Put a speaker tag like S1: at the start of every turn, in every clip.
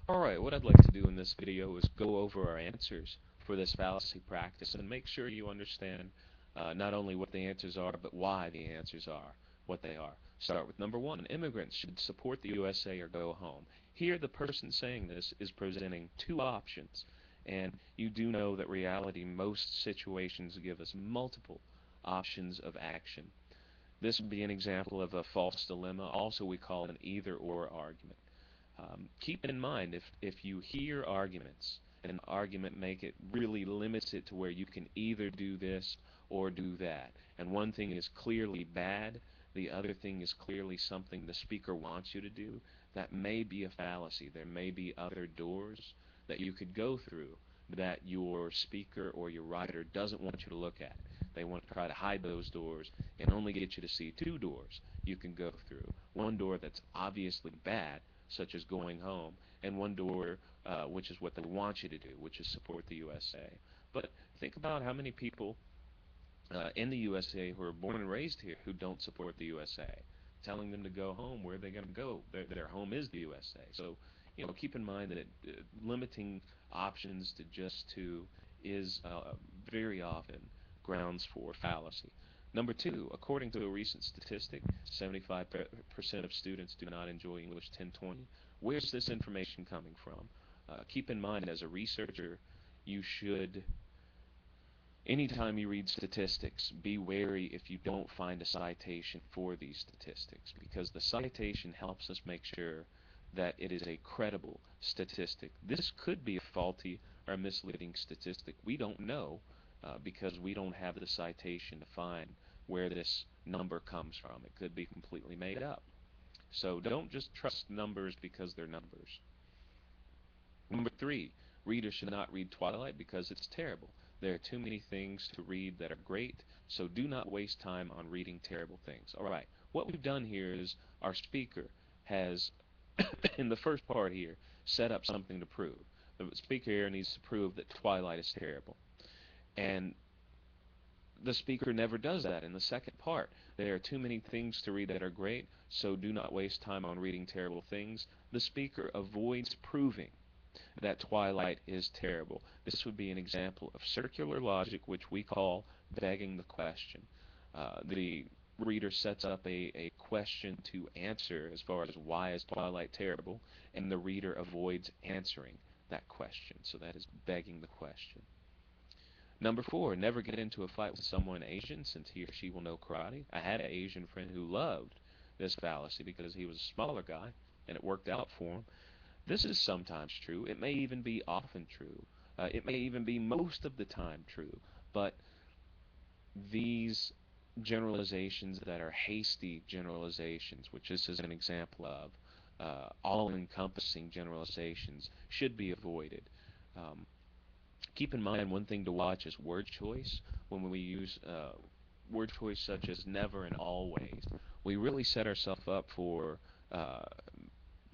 S1: Alright, what I'd like to do in this video is go over our answers for this fallacy practice and make sure you understand not only what the answers are, but why the answers are what they are. Start with number one. Immigrants should support the USA or go home. Here, the person saying this is presenting two options, and you do know that reality, most situations give us multiple options of action. This would be an example of a false dilemma. Also, we call it an either-or argument. Keep in mind, if you hear arguments, an argument make it really limits it to where you can either do this or do that. And one thing is clearly bad, the other thing is clearly something the speaker wants you to do. That may be a fallacy. There may be other doors that you could go through that your speaker or your writer doesn't want you to look at. They want to try to hide those doors and only get you to see two doors you can go through. One door that's obviously bad, such as going home, and one door, which is what they want you to do, which is support the USA. But think about how many people in the USA who are born and raised here who don't support the USA. Telling them to go home, where are they going to go? Their home is the USA. So, keep in mind that limiting options to just two is very often grounds for fallacy. Number two, according to a recent statistic, 75% of students do not enjoy English 1020. Where's this information coming from? Keep in mind, as a researcher, you should, anytime you read statistics, be wary if you don't find a citation for these statistics, because the citation helps us make sure that it is a credible statistic. This could be a faulty or misleading statistic. We don't know because we don't have the citation to find where this number comes from. It could be completely made up. So don't just trust numbers because they're numbers. Number three, readers should not read Twilight because it's terrible. There are too many things to read that are great, so do not waste time on reading terrible things. All right, what we've done here is our speaker has, in the first part here, set up something to prove. The speaker here needs to prove that Twilight is terrible. And the speaker never does that in the second part. There are too many things to read that are great, so do not waste time on reading terrible things. The speaker avoids proving that Twilight is terrible. This would be an example of circular logic, which we call begging the question. The reader sets up a question to answer as far as why is Twilight terrible, and the reader avoids answering that question. So that is begging the question. Number four, never get into a fight with someone Asian since he or she will know karate. I had an Asian friend who loved this fallacy because he was a smaller guy and it worked out for him. This is sometimes true. It may even be often true. It may even be most of the time true. But these generalizations that are hasty generalizations, which this is an example of, all-encompassing generalizations, should be avoided. Keep in mind, one thing to watch is word choice. When we use word choice such as never and always, we really set ourselves up for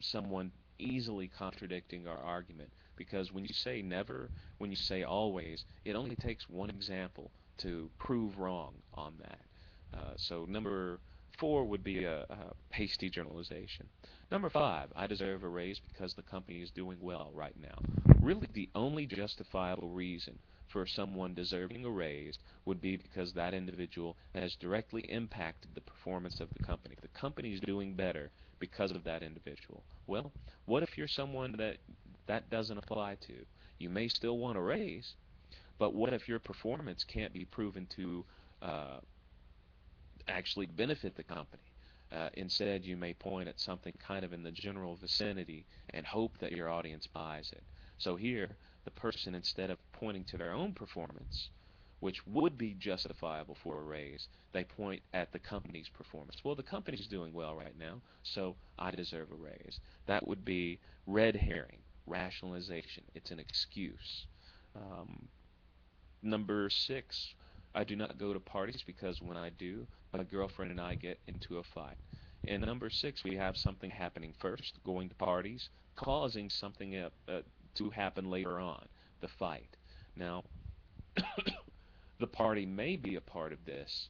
S1: someone easily contradicting our argument, because when you say never, when you say always, it only takes one example to prove wrong on that. So number four would be a hasty generalization. Number five, I deserve a raise because the company is doing well right now. Really, the only justifiable reason for someone deserving a raise would be because that individual has directly impacted the performance of the company. The company is doing better because of that individual. Well, what if you're someone that doesn't apply to? You may still want a raise, but what if your performance can't be proven to actually benefit the company? Instead, you may point at something kind of in the general vicinity and hope that your audience buys it. So here, the person, instead of pointing to their own performance, which would be justifiable for a raise, they point at the company's performance. Well, the company's doing well right now, so I deserve a raise. That would be red herring, rationalization. It's an excuse. Um, Number six, I do not go to parties because when I do, my girlfriend and I get into a fight. In number six, we have something happening first, going to parties, causing something to happen later on, the fight. Now, the party may be a part of this,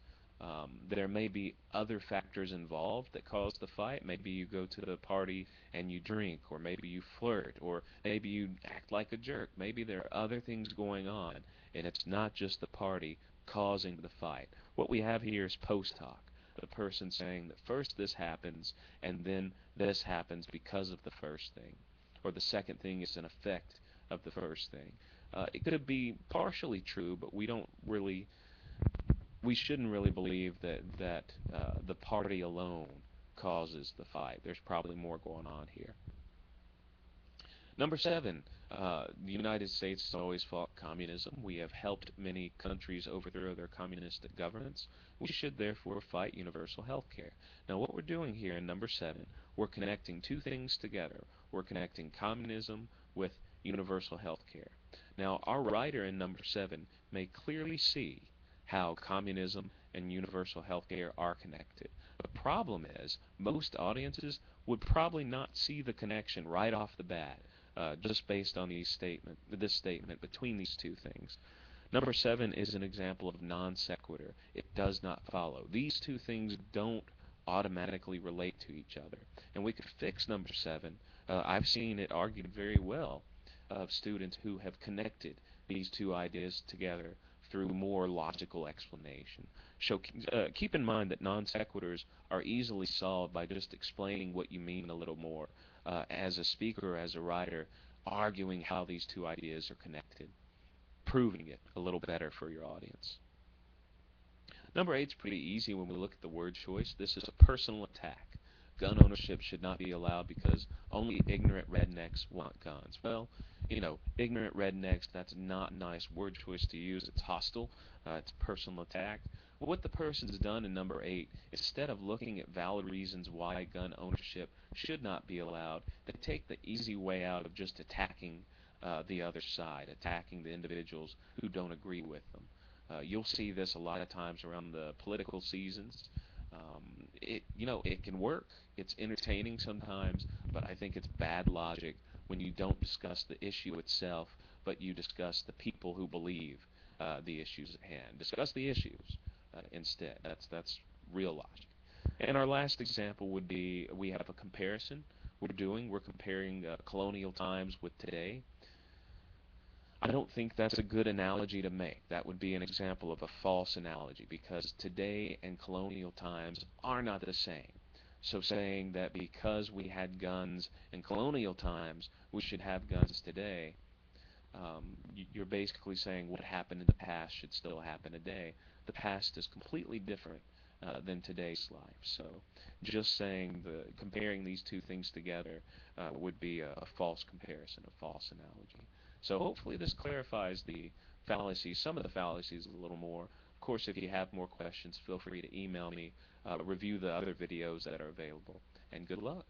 S1: There may be other factors involved that cause the fight. Maybe you go to the party and you drink, or maybe you flirt, or maybe you act like a jerk. Maybe there are other things going on, and it's not just the party causing the fight. What we have here is post hoc. The person saying that first this happens, and then this happens because of the first thing, or the second thing is an effect of the first thing. It could be partially true, but we shouldn't really believe that the party alone causes the fight. There's probably more going on here. Number seven, the United States has always fought communism. We have helped many countries overthrow their communistic governments. We should therefore fight universal health care. Now, what we're doing here in number seven, we're connecting two things together. We're connecting communism with universal health care. Now, our writer in number seven may clearly see how communism and universal health care are connected. The problem is, most audiences would probably not see the connection right off the bat, just based on this statement between these two things. Number seven is an example of non sequitur. It does not follow. These two things don't automatically relate to each other. And we could fix number seven. I've seen it argued very well of students who have connected these two ideas together through more logical explanation. So keep in mind that non sequiturs are easily solved by just explaining what you mean a little more, as a speaker, as a writer, arguing how these two ideas are connected, proving it a little better for your audience. Number eight is pretty easy when we look at the word choice. This is a personal attack. Gun ownership should not be allowed because only ignorant rednecks want guns. Well, ignorant rednecks, that's not a nice word choice to use. It's hostile. It's a personal attack. What the person's done in number eight, instead of looking at valid reasons why gun ownership should not be allowed, they take the easy way out of just attacking the other side, attacking the individuals who don't agree with them. You'll see this a lot of times around the political seasons. It can work. It's entertaining sometimes, but I think it's bad logic when you don't discuss the issue itself, but you discuss the people who believe the issues at hand. Discuss the issues instead. That's real logic. And our last example would be we have a comparison we're comparing colonial times with today. I don't think that's a good analogy to make. That would be an example of a false analogy because today and colonial times are not the same. So saying that because we had guns in colonial times, we should have guns today, you're basically saying what happened in the past should still happen today. The past is completely different than today's life. So just comparing these two things together would be a false comparison, a false analogy. So hopefully this clarifies some of the fallacies a little more. Of course, if you have more questions, feel free to email me, review the other videos that are available, and good luck.